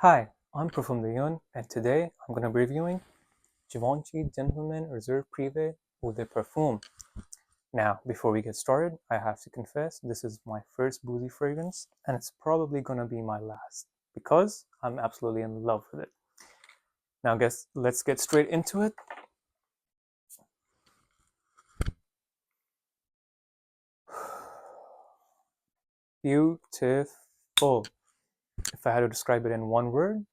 Hi, I'm Parfum, and today I'm going to be reviewing Givenchy Gentleman Reserve Privée Eau de Parfum. Now, before we get started, I have to confess this is my first boozy fragrance, and it's probably going to be my last because I'm absolutely in love with it. Now, let's get straight into it. Beautiful. If I had to describe it in one word,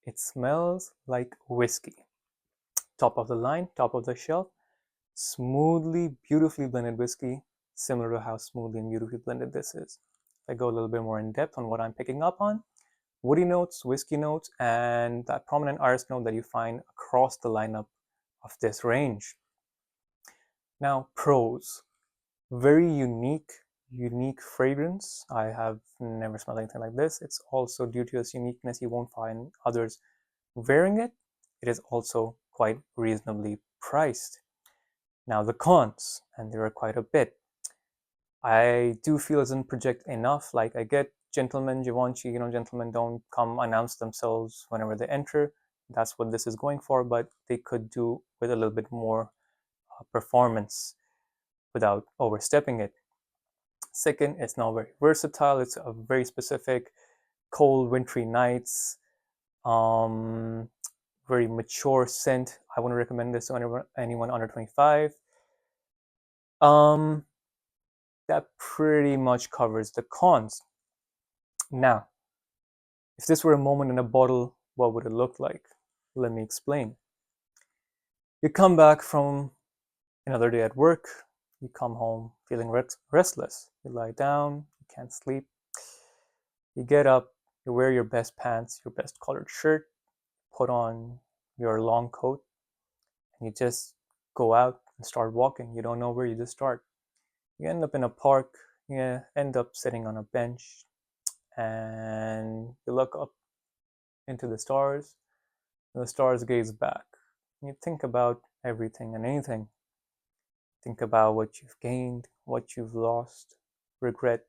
it smells like whiskey. Top of the line, top of the shelf, smoothly, beautifully blended whiskey, similar to how smoothly and beautifully blended this is. I go a little bit more in depth on what I'm picking up on. Woody notes, whiskey notes, and that prominent iris note that you find across the lineup of this range. Now, pros. Very unique fragrance. I have never smelled anything like this. It's also due to its uniqueness, you won't find others wearing it. It is also quite reasonably priced. Now the cons, and there are quite a bit. I do feel it doesn't project enough. Like I get gentlemen, Givenchy, gentlemen don't come announce themselves whenever they enter. That's what this is going for, but they could do with a little bit more performance without overstepping it. Second, it's not very versatile. It's a very specific cold, wintry nights, very mature scent. I wouldn't recommend this to anyone under 25. Um, that pretty much covers the cons. Now, if this were a moment in a bottle, what would it look like? Let me explain. You come back from another day at work, you come home feeling restless. You lie down, you can't sleep. You get up, you wear your best pants, your best colored shirt, put on your long coat, and you just go out and start walking. You don't know where you just start. You end up in a park, you end up sitting on a bench, and you look up into the stars, and the stars gaze back. You think about everything and anything. Think about what you've gained, what you've lost, regret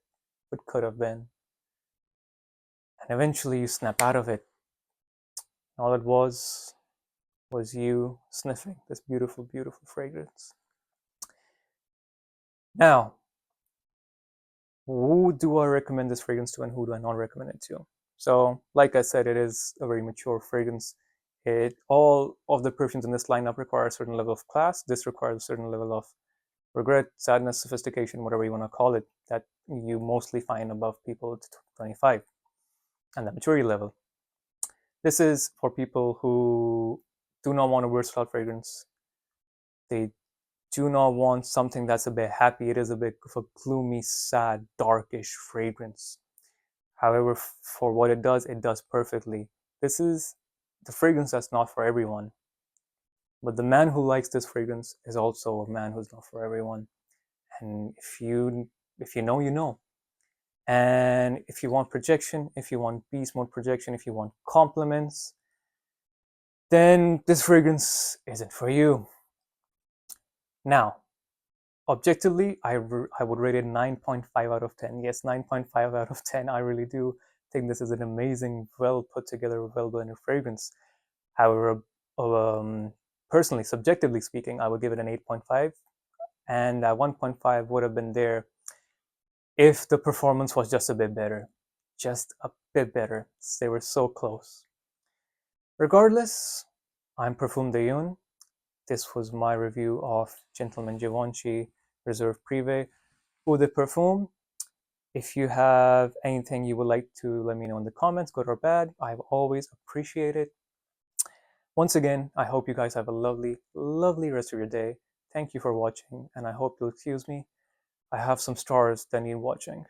what could have been. And eventually you snap out of it. All it was you sniffing this beautiful, beautiful fragrance. Now, who do I recommend this fragrance to and who do I not recommend it to? So, like I said, it is a very mature fragrance. All of the perfumes in this lineup require a certain level of class. This requires a certain level of regret, sadness, sophistication, whatever you want to call it, that you mostly find above people at 25 and the maturity level. This is for people who do not want a versatile fragrance. They do not want something that's a bit happy. It is a bit of a gloomy, sad, darkish fragrance. However, for what it does perfectly. This is the fragrance that's not for everyone. But the man who likes this fragrance is also a man who's not for everyone. And if you know, you know. And if you want projection, if you want beast mode projection, if you want compliments, then this fragrance isn't for you. Now, objectively, I would rate it 9.5 out of 10. Yes, 9.5 out of 10. I really do think this is an amazing, well put together, well blended fragrance. However, personally, subjectively speaking, I would give it an 8.5. And that 1.5 would have been there if the performance was just a bit better. Just a bit better. They were so close. Regardless, I'm Parfum de Yun. This was my review of Gentleman Givenchy Reserve Privée Eau de Parfum. If you have anything you would like to let me know in the comments, good or bad, I've always appreciated it. Once again, I hope you guys have a lovely, lovely rest of your day. Thank you for watching, and I hope you'll excuse me. I have some stars that need watching.